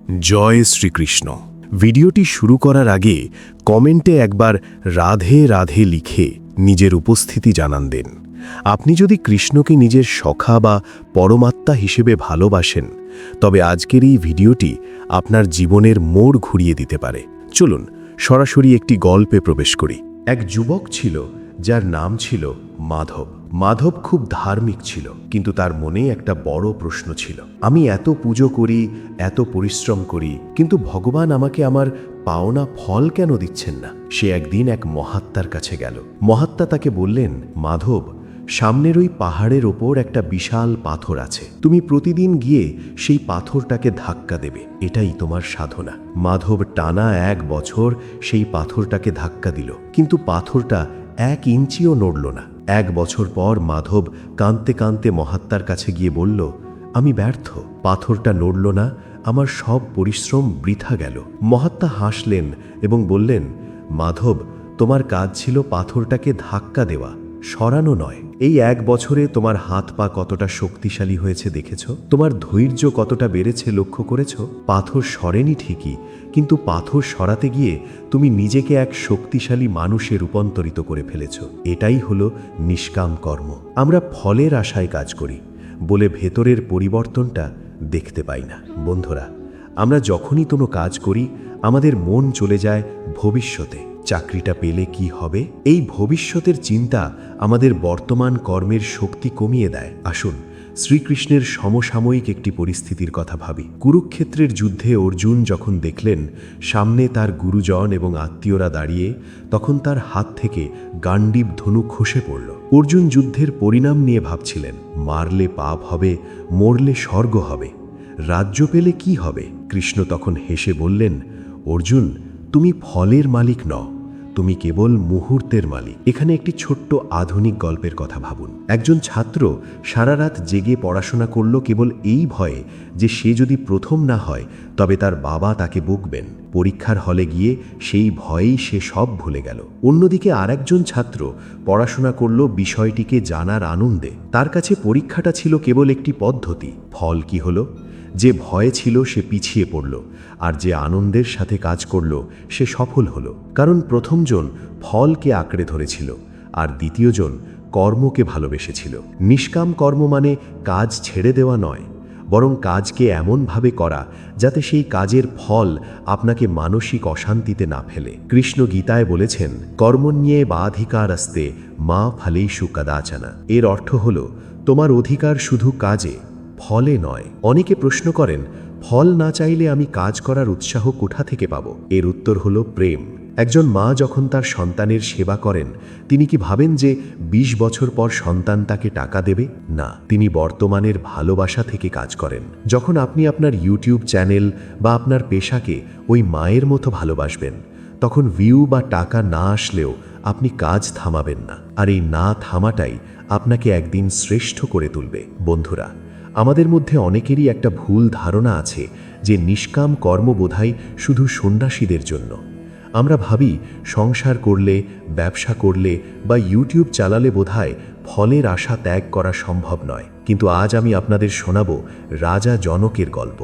জয় শ্রীকৃষ্ণ। ভিডিওটি শুরু করার আগে কমেন্টে একবার রাধে রাধে লিখে নিজের উপস্থিতি জানান দেন। আপনি যদি কৃষ্ণকে নিজের সখা বা পরমাত্মা হিসেবে ভালোবাসেন, তবে আজকের এই ভিডিওটি আপনার জীবনের মোড় ঘুরিয়ে দিতে পারে। চলুন সরাসরি একটি গল্পে প্রবেশ করি। এক যুবক ছিল যার নাম ছিল মাধব। মাধব খুব ধার্মিক ছিল, কিন্তু তার মনে একটা বড় প্রশ্ন ছিল। আমি এত পুজো করি, এত পরিশ্রম করি, কিন্তু ভগবান আমাকে আমার পাওনা ফল কেন দিচ্ছেন না? সে একদিন এক মহাত্মার কাছে গেল। মহাত্মা তাকে বললেন, মাধব, সামনের ওই পাহাড়ের ওপর একটা বিশাল পাথর আছে। তুমি প্রতিদিন গিয়ে সেই পাথরটাকে ধাক্কা দেবে, এটাই তোমার সাধনা। মাধব টানা 1 বছর সেই পাথরটাকে ধাক্কা দিল, কিন্তু পাথরটা 1 ইঞ্চিও নড়ল না। 1 বছর পর মাধব কাঁদতে কাঁদতে মহাত্মার কাছে গিয়ে বলল, আমি ব্যর্থ, পাথরটা নড়ল না, আমার সব পরিশ্রম বৃথা গেল। মহাত্মা হাসলেন এবং বললেন, মাধব, তোমার কাজ ছিল পাথরটাকে ধাক্কা দেওয়া, সরানো নয়। এই 1 বছরে তোমার হাত পা কতটা শক্তিশালী হয়েছে দেখেছ? তোমার ধৈর্য কতটা বেড়েছে লক্ষ্য করেছ? পাথর সরেনি ঠিকই, কিন্তু পাথর সরাতে গিয়ে তুমি নিজেকে এক শক্তিশালী মানুষে রূপান্তরিত করে ফেলেছ। এটাই হলো নিষ্কাম কর্ম। আমরা ফলের আশায় কাজ করি বলে ভেতরের পরিবর্তনটা দেখতে পাই না। বন্ধুরা, আমরা যখনই কোনো কাজ করি, আমাদের মন চলে যায় ভবিষ্যতে। চাকরিটা পেলে কি হবে, এই ভবিষ্যতের চিন্তা আমাদের বর্তমান কর্মের শক্তি কমিয়ে দেয়। আসুন শ্রীকৃষ্ণের সমসাময়িক একটি পরিস্থিতির কথা ভাবি। কুরুক্ষেত্রের যুদ্ধে অর্জুন যখন দেখলেন সামনে তার গুরুজন এবং আত্মীয়রা দাঁড়িয়ে, তখন তার হাত থেকে গাণ্ডীব ধনুক খসে পড়ল। অর্জুন যুদ্ধের পরিণাম নিয়ে ভাবছিলেন, মারলে পাপ হবে, মরলে স্বর্গ হবে, রাজ্য পেলে কি হবে? কৃষ্ণ তখন হেসে বললেন, অর্জুন, তুমি ফলের মালিক নও, তুমি কেবল মুহূর্তের মালিক। এখানে একটি ছোট্ট আধুনিক গল্পের কথা ভাবুন। একজন ছাত্র সারা রাত জেগে পড়াশোনা করল কেবল এই ভয়ে যে সে যদি প্রথম না হয় তবে তার বাবা তাকে বকবেন। পরীক্ষার হলে গিয়ে সেই ভয়েই সে সব ভুলে গেল। অন্যদিকে আরেকজন ছাত্র পড়াশোনা করল বিষয়টিকে জানার আনন্দে। তার কাছে পরীক্ষাটা ছিল কেবল একটি পদ্ধতি। ফল কি হলো? যে ভয়ে ছিল সে পিছিয়ে পড়ল, আর যে আনন্দের সাথে কাজ করল সে সফল হলো। কারণ প্রথমজন ফলকে আঁকড়ে ধরেছিল, আর দ্বিতীয়জন কর্মকে ভালোবেসেছিল। নিষ্কাম কর্ম মানে কাজ ছেড়ে দেওয়া নয়, বরং কাজকে এমনভাবে করা যাতে সেই কাজের ফল আপনাকে মানসিক অশান্তিতে না ফেলে। কৃষ্ণ গীতায় বলেছেন, কর্মণ্যে বাধিকারস্তে মা ফলেষু কদাচনা। এর অর্থ হলো, তোমার অধিকার শুধু কাজে, ফলে নয়। অনেকে প্রশ্ন করেন, ফল না চাইলে আমি কাজ করার উৎসাহ কোথা থেকে পাবো? এর উত্তর হলো প্রেম। একজন মা যখন তার সন্তানের সেবা করেন, তিনি কি ভাবেন যে 20 বছর পর সন্তান তাকে টাকা দেবে? না, তিনি বর্তমানের ভালোবাসা থেকে কাজ করেন। যখন আপনি আপনার ইউটিউব চ্যানেল বা আপনার পেশাকে ওই মায়ের মতো ভালোবাসবেন, তখন ভিউ বা টাকা না আসলেও আপনি কাজ থামাবেন না। আর এই না থামাটাই আপনাকে একদিন শ্রেষ্ঠ করে তুলবে। বন্ধুরা, আমাদের মধ্যে অনেকেরই একটা ভুল ধারণা আছে যে নিষ্কাম কর্ম বোধহয় শুধু সন্ন্যাসীদের জন্য। আমরা ভাবি সংসার করলে, ব্যবসা করলে বা ইউটিউব চালালে বোধহয় ফলের আশা ত্যাগ করা সম্ভব নয়। কিন্তু আজ আমি আপনাদের শোনাবো রাজা জনকের গল্প,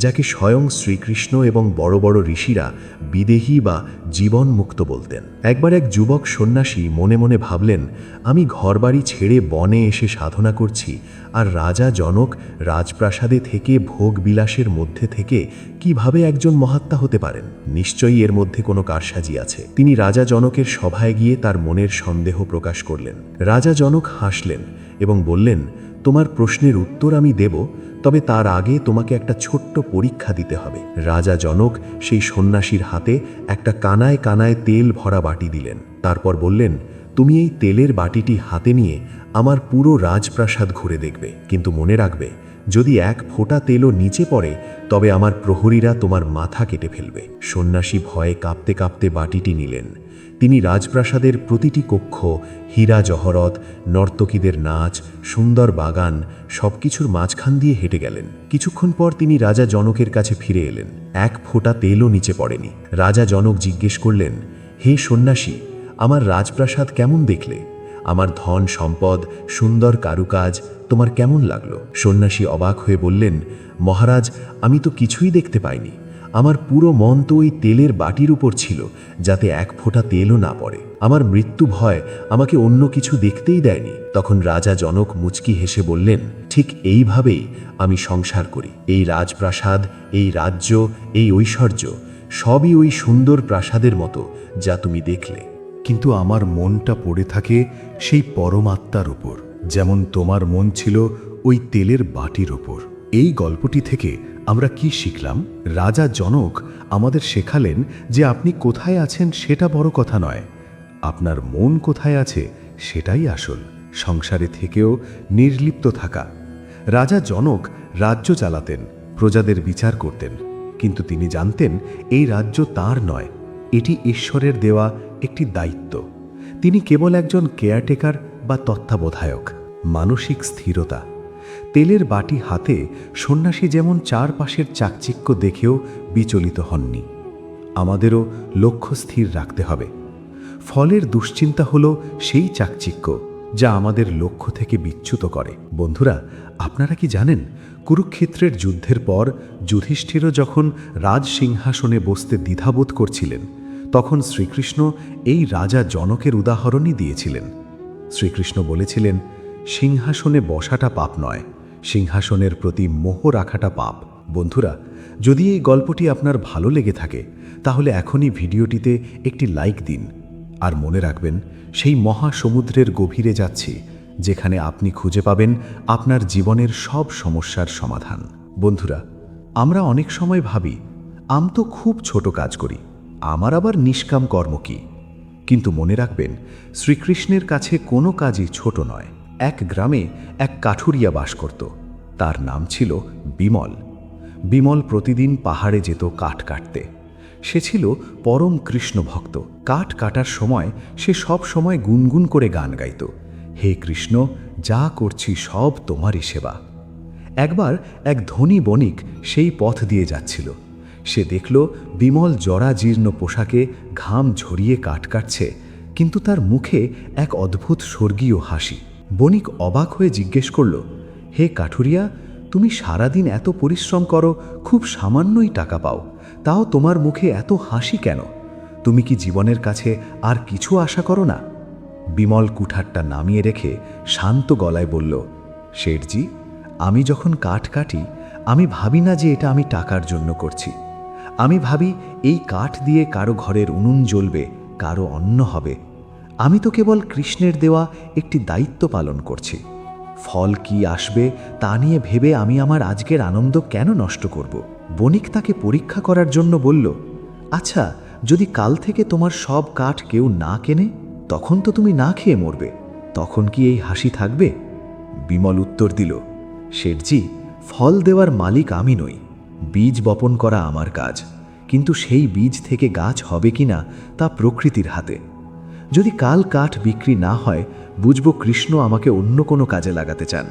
যাকে স্বয়ং শ্রীকৃষ্ণ এবং বড় বড় ঋষিরা বিদেহী বা জীবন মুক্ত বলতেন। একবার এক যুবক সন্ন্যাসী মনে মনে ভাবলেন, আমি ঘরবাড়ি ছেড়ে বনে এসে সাধনা করছি, আর রাজা জনক রাজপ্রাসাদে থেকে ভোগ বিলাসের মধ্যে থেকে কিভাবে একজন মহাত্মা হতে পারেন? নিশ্চয়ই এর মধ্যে কোনো কারসাজি আছে। তিনি রাজা জনকের সভায় গিয়ে তার মনের সন্দেহ প্রকাশ করলেন। রাজা জনক হাসলেন এবং বললেন, তোমার প্রশ্নের উত্তর আমি দেব, তবে তার আগে তোমাকে একটা ছোট্ট পরীক্ষা দিতে হবে। রাজা জনক সেই সন্ন্যাসীর হাতে একটা কানায় কানায় তেল ভরা বাটি দিলেন। তারপর বললেন, তুমি এই তেলের বাটিটি হাতে নিয়ে আমার পুরো রাজপ্রাসাদ ঘুরে দেখবে, কিন্তু মনে রাখবে, যদি 1 ফোঁটা তেলও নিচে পড়ে তবে আমার প্রহরীরা তোমার মাথা কেটে ফেলবে। সন্ন্যাসী ভয়ে কাঁপতে কাঁপতে বাটিটি নিলেন। তিনি রাজপ্রাসাদের প্রতিটি কক্ষ, হীরা জহরত, নর্তকীদের নাচ, সুন্দর বাগান সবকিছুর মাঝখান দিয়ে হেঁটে গেলেন। কিছুক্ষণ পর তিনি রাজা জনকের কাছে ফিরে এলেন। 1 ফোঁটা তেলও নিচে পড়েনি। রাজা জনক জিজ্ঞেস করলেন, হে সন্ন্যাসী, আমার রাজপ্রাসাদ কেমন দেখলে? আমার ধন সম্পদ, সুন্দর কারুকাজ তোমার কেমন লাগলো? সন্ন্যাসী অবাক হয়ে বললেন, মহারাজ, আমি তো কিছুই দেখতে পাইনি। আমার পুরো মন তো ওই তেলের বাটির উপর ছিল, যাতে এক ফোঁটা তেলও না পড়ে। আমার মৃত্যু ভয় আমাকে অন্য কিছু দেখতেই দেয়নি। তখন রাজা জনক মুচকি হেসে বললেন, ঠিক এইভাবেই আমি সংসার করি। এই রাজপ্রাসাদ, এই রাজ্য, এই ঐশ্বর্য সবই ওই সুন্দর প্রাসাদের মতো যা তুমি দেখলে। কিন্তু আমার মনটা পড়ে থাকে সেই পরমাত্মার উপর, যেমন তোমার মন ছিল ওই তেলের বাটির ওপর। এই গল্পটি থেকে আমরা কি শিখলাম? রাজা জনক আমাদের শেখালেন যে আপনি কোথায় আছেন সেটা বড় কথা নয়, আপনার মন কোথায় আছে সেটাই আসল। সংসারে থেকেও নির্লিপ্ত থাকা। রাজা জনক রাজ্য চালাতেন, প্রজাদের বিচার করতেন, কিন্তু তিনি জানতেন এই রাজ্য তার নয়, এটি ঈশ্বরের দেওয়া একটি দায়িত্ব। তিনি কেবল একজন কেয়ারটেকার বা তত্ত্বাবধায়ক। মানসিক স্থিরতা। তেলের বাটি হাতে সন্ন্যাসী যেমন চারপাশের চাকচিক্য দেখেও বিচলিত হননি। আমাদেরও লক্ষ্য স্থির রাখতে হবে। ফলের দুশ্চিন্তা হলো সেই চাকচিক্য যা আমাদের লক্ষ্য থেকে বিচ্যুত করে। বন্ধুরা, আপনারা কি জানেন, কুরুক্ষেত্রের যুদ্ধের পর যুধিষ্ঠিরও যখন রাজসিংহাসনে বসতে দ্বিধাবোধ করছিলেন, তখন শ্রীকৃষ্ণ এই রাজা জনকের উদাহরণই দিয়েছিলেন। শ্রীকৃষ্ণ বলেছিলেন, সিংহাসনে বসাটা পাপ নয়, সিংহাসনের প্রতি মোহ রাখাটা পাপ। বন্ধুরা, যদি এই গল্পটি আপনার ভালো লেগে থাকে তাহলে এখনই ভিডিওটিতে একটি লাইক দিন। আর মনে রাখবেন, সেই মহাসমুদ্রের গভীরে যাচ্ছি, যেখানে আপনি খুঁজে পাবেন আপনার জীবনের সব সমস্যার সমাধান। বন্ধুরা, আমরা অনেক সময় ভাবি, আমি তো খুব ছোট কাজ করি, আমার আবার নিষ্কাম কর্ম কি? কিন্তু মনে রাখবেন, শ্রীকৃষ্ণের কাছে কোনো কাজই ছোট নয়। এক গ্রামে এক কাঠুরিয়া বাস করত। তার নাম ছিল বিমল। বিমল প্রতিদিন পাহাড়ে যেত কাঠ কাটতে। সে ছিল পরম কৃষ্ণ ভক্ত। কাঠ কাটার সময় সে সব সময় গুনগুন করে গান গাইত, হে কৃষ্ণ, যা করছি সব তোমারই সেবা। একবার এক ধনী বণিক সেই পথ দিয়ে যাচ্ছিল। সে দেখল বিমল জরাজীর্ণ পোশাকে ঘাম ঝরিয়ে কাঠ কাটছে, কিন্তু তার মুখে এক অদ্ভুত স্বর্গীয় হাসি। বণিক অবাক হয়ে জিজ্ঞেস করল, হে কাঠুরিয়া, তুমি সারাদিন এত পরিশ্রম করো, খুব সামান্যই টাকা পাও, তাও তোমার মুখে এত হাসি কেন? তুমি কি জীবনের কাছে আর কিছু আশা করো না? বিমল কুঠারটা নামিয়ে রেখে শান্ত গলায় বলল, শেঠজি, আমি যখন কাঠ কাটি আমি ভাবি না যে এটা আমি টাকার জন্য করছি। আমি ভাবি এই কাঠ দিয়ে কারো ঘরের উনুন জ্বলবে, কারো অন্ন হবে। আমি তো কেবল কৃষ্ণের দেওয়া একটি দায়িত্ব পালন করছি। ফল কি আসবে তা নিয়ে ভেবে আমি আমার আজকের আনন্দ কেন নষ্ট করব? বণিক তাকে পরীক্ষা করার জন্য বলল, আচ্ছা, যদি কাল থেকে তোমার সব কাঠ কেউ না কেনে, তখন তো তুমি না খেয়ে মরবে, তখন কি এই হাসি থাকবে? বিমল উত্তর দিল, শেঠজি, ফল দেওয়ার মালিক আমি নই, বীজ বপন করা আমার কাজ, কিন্তু সেই বীজ থেকে গাছ হবে কিনা তা প্রকৃতির হাতে। যদি কাল কাঠ বিক্রি না হয়, বুঝব কৃষ্ণ আমাকে অন্য কোনো কাজে লাগাতে চান।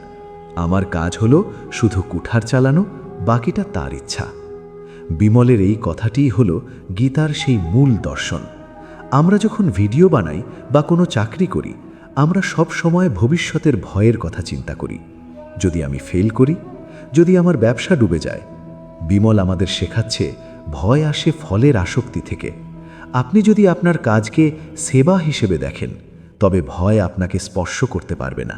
আমার কাজ হলো শুধু কুঠার চালানো, বাকিটা তার ইচ্ছা। বিমলের এই কথাটিই হলো গীতার সেই মূল দর্শন। আমরা যখন ভিডিও বানাই বা কোনো চাকরি করি, আমরা সব সময় ভবিষ্যতের ভয়ের কথা চিন্তা করি। যদি আমি ফেল করি, যদি আমার ব্যবসা ডুবে যায়। বিমল আমাদের শেখাচ্ছে, ভয় আসে ফলের আসক্তি থেকে। আপনি যদি আপনার কাজকে সেবা হিসেবে দেখেন, তবে ভয় আপনাকে স্পর্শ করতে পারবে না।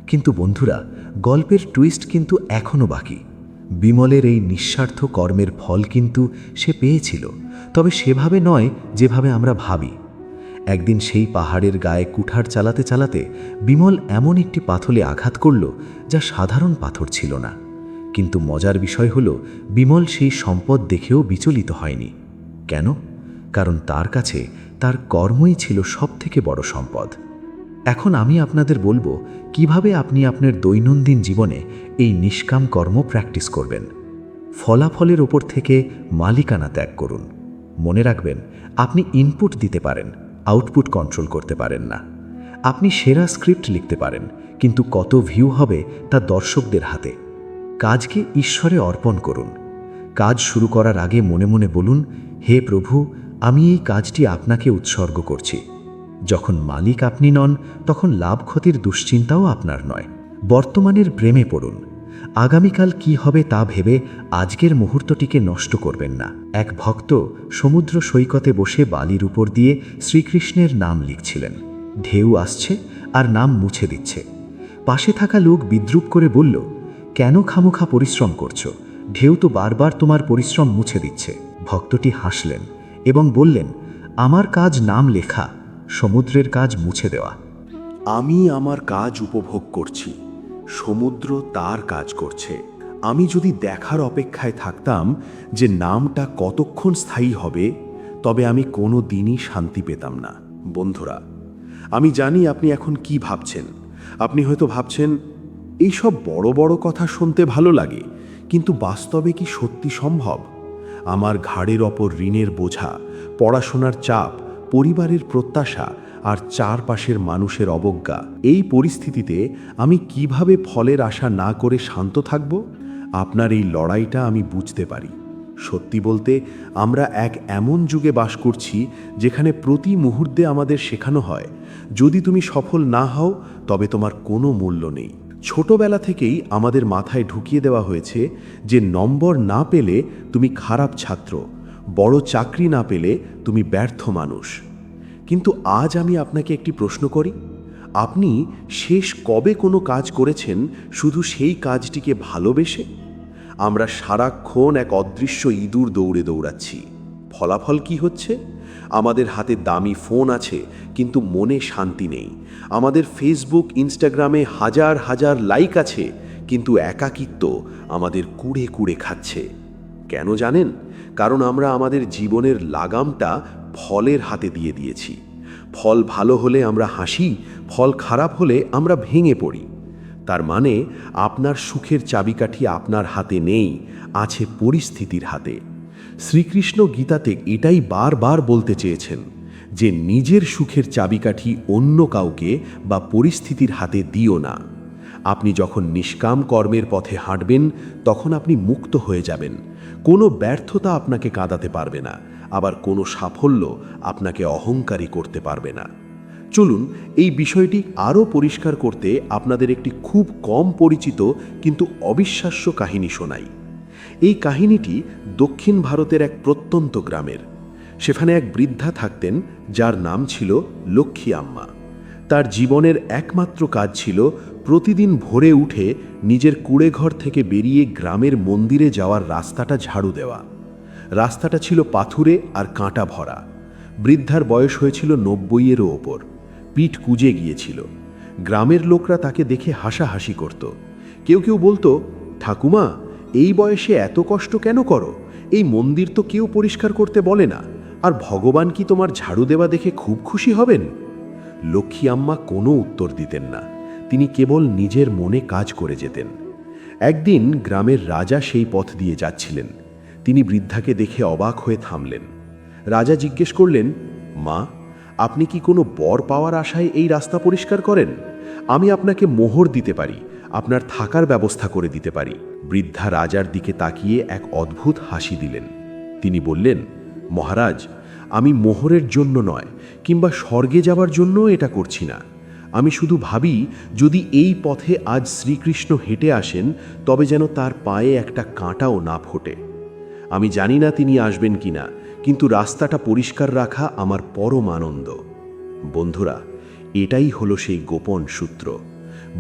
কিন্তু বন্ধুরা, গল্পের টুইস্ট কিন্তু এখনও বাকি। বিমলের এই নিঃস্বার্থ কর্মের ফল কিন্তু সে পেয়েছিল, তবে সেভাবে নয় যেভাবে আমরা ভাবি। একদিন সেই পাহাড়ের গায়ে কুঠার চালাতে চালাতে বিমল এমন একটি পাথরে আঘাত করল যা সাধারণ পাথর ছিল না। কিন্তু মজার বিষয় হলো, বিমল সেই সম্পদ দেখেও বিচলিত হয়নি। কেন? কারণ তার কাছে তার কর্মই ছিল সবথেকে বড় সম্পদ। এখন আমি আপনাদের বলবো কিভাবে আপনি আপনার দৈনন্দিন জীবনে এই নিষ্কাম কর্ম প্র্যাকটিস করবেন। ফলাফলের ওপর থেকে মালিকানা ত্যাগ করুন। মনে রাখবেন, আপনি ইনপুট দিতে পারেন, আউটপুট কন্ট্রোল করতে পারেন না। আপনি সেরা স্ক্রিপ্ট লিখতে পারেন, কিন্তু কত ভিউ হবে তা দর্শকদের হাতে। কাজকে ঈশ্বরে অর্পণ করুন। কাজ শুরু করার আগে মনে মনে বলুন, হে প্রভু, আমি এই কাজটি আপনাকে উৎসর্গ করছি। যখন মালিক আপনি নন, তখন লাভ ক্ষতির দুশ্চিন্তাও আপনার নয়। বর্তমানের প্রেমে পড়ুন। আগামীকাল কি হবে তা ভেবে আজকের মুহূর্তটিকে নষ্ট করবেন না। এক ভক্ত সমুদ্র সৈকতে বসে বালির উপর দিয়ে শ্রীকৃষ্ণের নাম লিখছিলেন। ঢেউ আসছে আর নাম মুছে দিচ্ছে। পাশে থাকা লোক বিদ্রূপ করে বলল, কেন খামোখা পরিশ্রম করছো? ঢেউ তো বারবার তোমার পরিশ্রম মুছে দিচ্ছে। ভক্তটি হাসলেন এবং বললেন, আমার কাজ নাম লেখা, সমুদ্রের কাজ মুছে দেওয়া। আমি আমার কাজ উপভোগ করছি, সমুদ্র তার কাজ করছে। আমি যদি দেখার অপেক্ষায় থাকতাম যে নামটা কতক্ষণ স্থায়ী হবে, তবে আমি কোনো দিনই শান্তি পেতাম না। বন্ধুরা, আমি জানি আপনি এখন কি ভাবছেন। আপনি হয়তো ভাবছেন, এইসব বড় বড় কথা শুনতে ভালো লাগে, কিন্তু বাস্তবে কি সত্যি সম্ভব? আমার ঘাড়ের ওপর ঋণের বোঝা, পড়াশোনার চাপ, পরিবারের প্রত্যাশা আর চারপাশের মানুষের অবজ্ঞা, এই পরিস্থিতিতে আমি কিভাবে ফলের আশা না করে শান্ত থাকব? আপনার এই লড়াইটা আমি বুঝতে পারি। সত্যি বলতে, আমরা এক এমন যুগে বাস করছি যেখানে প্রতি মুহূর্তে আমাদের শেখানো হয়, যদি তুমি সফল না হও তবে তোমার কোনো মূল্য নেই। ছোটবেলা থেকেই আমাদের মাথায় ঢুকিয়ে দেওয়া হয়েছে যে নম্বর না পেলে তুমি খারাপ ছাত্র, বড় চাকরি না পেলে তুমি ব্যর্থ মানুষ। কিন্তু আজ আমি আপনাকে একটি প্রশ্ন করি, আপনি শেষ কবে কোনো কাজ করেছেন শুধু সেই কাজটিকে ভালোবেসে? আমরা সারাক্ষণ এক অদৃশ্য ইঁদুর দৌড়ে দৌড়াচ্ছি। ফলাফল কি হচ্ছে? আমাদের হাতে দামি ফোন আছে, কিন্তু মনে শান্তি নেই। আমাদের ফেসবুক, ইনস্টাগ্রামে হাজার হাজার লাইক আছে, কিন্তু একাকিত্ব আমাদের কুড়ে কুড়ে খাচ্ছে। কেন জানেন? কারণ আমরা আমাদের জীবনের লাগামটা ফলের হাতে দিয়ে দিয়েছি। ফল ভালো হলে আমরা হাসি, ফল খারাপ হলে আমরা ভেঙে পড়ি। তার মানে আপনার সুখের চাবিকাঠি আপনার হাতে নেই, আছে পরিস্থিতির হাতে। শ্রীকৃষ্ণ গীতাতে এটাই বারবার বলতে চেয়েছেন যে নিজের সুখের চাবিকাঠি অন্য কাউকে বা পরিস্থিতির হাতে দিও না। আপনি যখন নিষ্কাম কর্মের পথে হাঁটবেন, তখন আপনি মুক্ত হয়ে যাবেন। কোনো ব্যর্থতা আপনাকে কাঁদাতে পারবে না, আবার কোনো সাফল্য আপনাকে অহংকারী করতে পারবে না। চলুন এই বিষয়টি আরও পরিষ্কার করতে আপনাদের একটি খুব কম পরিচিত কিন্তু অবিশ্বাস্য কাহিনী শোনাই। এই কাহিনীটি দক্ষিণ ভারতের এক প্রত্যন্ত গ্রামের। সেখানে এক বৃদ্ধা থাকতেন যার নাম ছিল লক্ষ্মী আম্মা। তার জীবনের একমাত্র কাজ ছিল প্রতিদিন ভোরে উঠে নিজের কুঁড়েঘর থেকে বেরিয়ে গ্রামের মন্দিরে যাওয়ার রাস্তাটা ঝাড়ু দেওয়া। রাস্তাটা ছিল পাথুরে আর কাঁটা ভরা। বৃদ্ধার বয়স হয়েছিল 90-এরও ওপর। পিঠ কুঁজে গিয়েছিল। গ্রামের লোকরা তাকে দেখে হাসাহাসি করত। কেউ কেউ বলতো, ঠাকুমা, এই বয়সে এত কষ্ট কেন করো? এই মন্দির তো কেউ পরিষ্কার করতে বলে না, আর ভগবান কি তোমার ঝাড়ু দেওয়া দেখে খুব খুশি হবেন? লক্ষ্মী আম্মা কোনো উত্তর দিতেন না। তিনি কেবল নিজের মনে কাজ করে যেতেন। একদিন গ্রামের রাজা সেই পথ দিয়ে যাচ্ছিলেন। তিনি বৃদ্ধাকে দেখে অবাক হয়ে থামলেন। রাজা জিজ্ঞেস করলেন, মা, আপনি কি কোনো বর পাওয়ার আশায় এই রাস্তা পরিষ্কার করেন? আমি আপনাকে মোহর দিতে পারি, আপনার থাকার ব্যবস্থা করে দিতে পারি। বৃদ্ধা রাজার দিকে তাকিয়ে এক অদ্ভুত হাসি দিলেন। তিনি বললেন, মহারাজ, আমি মোহরের জন্য নয়, কিংবা স্বর্গে যাবার জন্য এটা করছি না। আমি শুধু ভাবি, যদি এই পথে আজ শ্রীকৃষ্ণ হেঁটে আসেন, তবে যেন তার পায়ে একটা কাঁটাও না ফোটে। আমি জানি না তিনি আসবেন কিনা, কিন্তু রাস্তাটা পরিষ্কার রাখা আমার পরম আনন্দ। বন্ধুরা, এটাই হলো সেই গোপন সূত্র।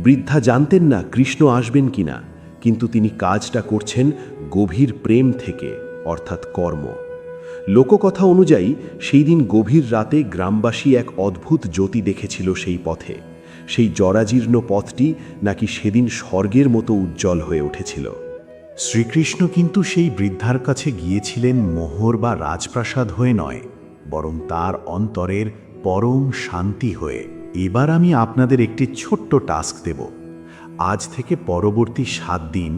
বৃদ্ধা জানতেন না কৃষ্ণ আসবেন কিনা, কিন্তু তিনি কাজটা করছেন গভীর প্রেম থেকে, অর্থাৎ কর্ম। লোককথা অনুযায়ী সেই দিন গভীর রাতে গ্রামবাসী এক অদ্ভুত জ্যোতি দেখেছিল সেই পথে। সেই জরাজীর্ণ পথটি নাকি সেদিন স্বর্গের মতো উজ্জ্বল হয়ে উঠেছিল। শ্রীকৃষ্ণ কিন্তু সেই বৃদ্ধার কাছে গিয়েছিলেন মোহর বা রাজপ্রাসাদ হয়ে নয়, বরং তার অন্তরের পরম শান্তি হয়ে। এবার আমি আপনাদের একটি ছোট্ট টাস্ক দেব। আজ থেকে পরবর্তী 7 দিন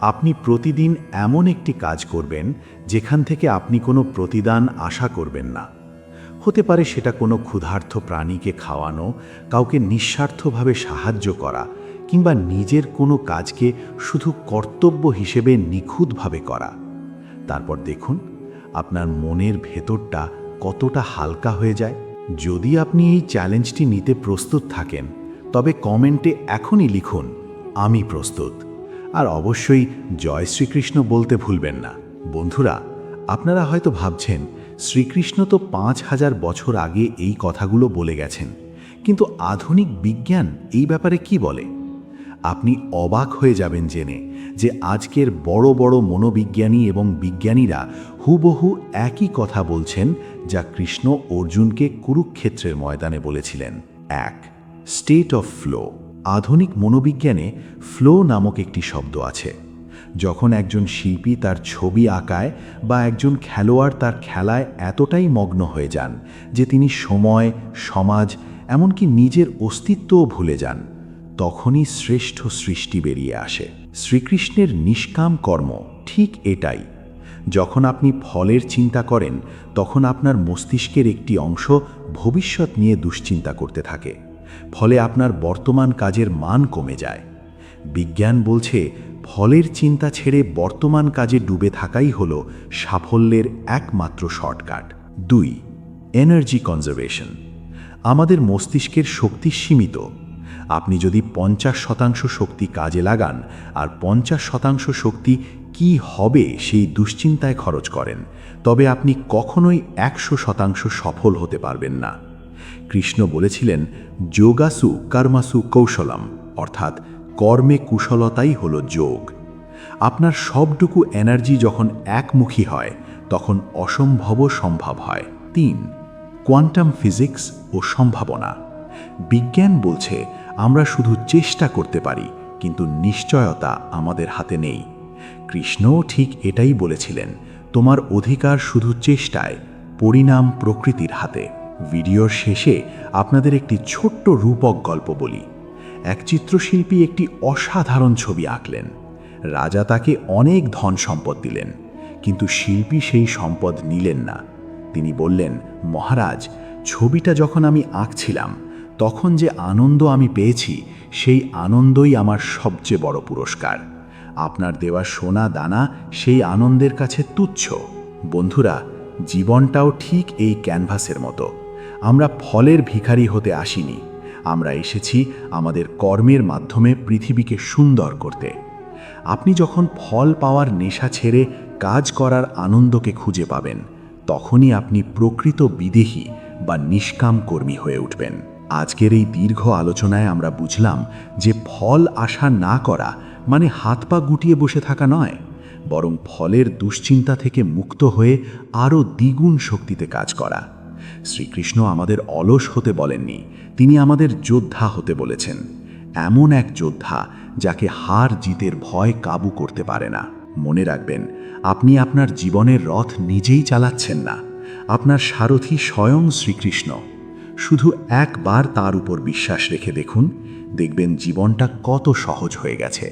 আপনি প্রতিদিন এমন একটি কাজ করবেন যেখান থেকে আপনি কোনো প্রতিদান আশা করবেন না। হতে পারে সেটা কোনো ক্ষুধার্ত প্রাণীকে খাওয়ানো, কাউকে নিঃস্বার্থভাবে সাহায্য করা, কিংবা নিজের কোনো কাজকে শুধু কর্তব্য হিসেবে নিখুঁতভাবে করা। তারপর দেখুন আপনার মনের ভেতরটা কতটা হালকা হয়ে যায়। যদি আপনি এই চ্যালেঞ্জটি নিতে প্রস্তুত থাকেন তবে কমেন্টে এখনই লিখুন আমি প্রস্তুত। আর অবশ্যই জয় শ্রীকৃষ্ণ বলতে ভুলবেন না। বন্ধুরা, আপনারা হয়তো ভাবছেন শ্রীকৃষ্ণ তো 5000 বছর আগে এই কথাগুলো বলে গেছেন, কিন্তু আধুনিক বিজ্ঞান এই ব্যাপারে কি বলে? আপনি অবাক হয়ে যাবেন জেনে যে আজকের বড় বড় মনোবিজ্ঞানী এবং বিজ্ঞানীরা হুবহু একই কথা বলছেন যা কৃষ্ণ অর্জুনকে কুরুক্ষেত্রের ময়দানে বলেছিলেন। 1. State of flow. আধুনিক মনোবিজ্ঞানে ফ্লো নামক একটি শব্দ আছে। যখন একজন শিল্পী তার ছবি আঁকায় বা একজন খেলোয়াড় তার খেলায় এতটাই মগ্ন হয়ে যান যে তিনি সময়, সমাজ, এমনকি নিজের অস্তিত্বও ভুলে যান, তখনই শ্রেষ্ঠ সৃষ্টি বেরিয়ে আসে। শ্রীকৃষ্ণের নিষ্কাম কর্ম ঠিক এটাই। যখন আপনি ফলের চিন্তা করেন তখন আপনার মস্তিষ্কের একটি অংশ ভবিষ্যৎ নিয়ে দুশ্চিন্তা করতে থাকে, ফলে আপনার বর্তমান কাজের মান কমে যায়। বিজ্ঞান বলছে ফলের চিন্তা ছেড়ে বর্তমান কাজে ডুবে থাকাই হলো সাফল্যের একমাত্র শর্টকাট। 2. Energy conservation. আমাদের মস্তিষ্কের শক্তি সীমিত। আপনি যদি 50% শক্তি কাজে লাগান আর 50% শক্তি কি হবে সেই দুশ্চিন্তায় খরচ করেন, তবে আপনি কখনোই 100% সফল হতে পারবেন না। কৃষ্ণ বলেছিলেন যোগাসু কর্মাসু কৌশলম, অর্থাৎ কর্মে কুশলতাই হলো যোগ। আপনার সবটুকু এনার্জি যখন একমুখী হয় তখন অসম্ভবও সম্ভব হয়। 3. কোয়ান্টাম ফিজিক্স ও সম্ভাবনা। বিজ্ঞান বলছে আমরা শুধু চেষ্টা করতে পারি, কিন্তু নিশ্চয়তা আমাদের হাতে নেই। কৃষ্ণও ঠিক এটাই বলেছিলেন, তোমার অধিকার শুধু চেষ্টায়, পরিণাম প্রকৃতির হাতে। ভিডিওর শেষে আপনাদের একটি ছোট্ট রূপক গল্প বলি। এক চিত্রশিল্পী একটি অসাধারণ ছবি আঁকলেন। রাজা তাকে অনেক ধন সম্পদ দিলেন, কিন্তু শিল্পী সেই সম্পদ নিলেন না। তিনি বললেন, মহারাজ, ছবিটা যখন আমি আঁকছিলাম তখন যে আনন্দ আমি পেয়েছি সেই আনন্দই আমার সবচেয়ে বড় পুরস্কার। আপনার দেওয়া সোনা দানা সেই আনন্দের কাছে তুচ্ছ। বন্ধুরা, জীবনটাও ঠিক এই ক্যানভাসের মতো। আমরা ফলের ভিখারি হতে আসিনি, আমরা এসেছি আমাদের কর্মের মাধ্যমে পৃথিবীকে সুন্দর করতে। আপনি যখন ফল পাওয়ার নেশা ছেড়ে কাজ করার আনন্দকে খুঁজে পাবেন, তখনই আপনি প্রকৃত বিদেহী বা নিষ্কাম কর্মী হয়ে উঠবেন। আজকের এই দীর্ঘ আলোচনায় আমরা বুঝলাম যে ফল আশা না করা মানে হাত পা গুটিয়ে বসে থাকা নয়, বরং ফলের দুশ্চিন্তা থেকে মুক্ত হয়ে আরও দ্বিগুণ শক্তিতে কাজ করা। শ্রীকৃষ্ণ আমাদের অলস হতে বলেননি, তিনি আমাদের যোদ্ধা হতে বলেছেন। এমন এক যোদ্ধা যাকে হার জিতের ভয় কাবু করতে পারে না। মনে রাখবেন, আপনি আপনার জীবনের রথ নিজেই চালাচ্ছেন না, আপনার সারথি স্বয়ং শ্রীকৃষ্ণ। শুধু একবার তার উপর বিশ্বাস রেখে দেখুন, দেখবেন জীবনটা কত সহজ হয়ে গেছে।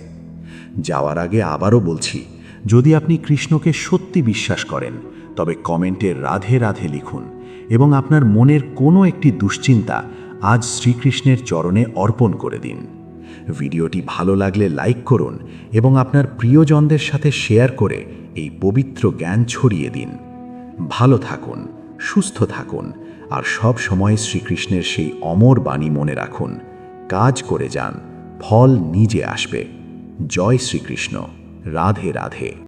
যাওয়ার আগে আবারও বলছি, যদি আপনি কৃষ্ণকে সত্যি বিশ্বাস করেন তবে কমেন্টে রাধে রাধে লিখুন এবং আপনার মনের কোনো একটি দুশ্চিন্তা আজ শ্রীকৃষ্ণের চরণে অর্পণ করে দিন। ভিডিওটি ভালো লাগলে লাইক করুন এবং আপনার প্রিয়জনদের সাথে শেয়ার করে এই পবিত্র জ্ঞান ছড়িয়ে দিন। ভালো থাকুন, সুস্থ থাকুন আর সব সময় শ্রীকৃষ্ণের সেই অমর বাণী মনে রাখুন, কাজ করে যান, ফল নিজে আসবে। জয় শ্রীকৃষ্ণ। রাধে রাধে।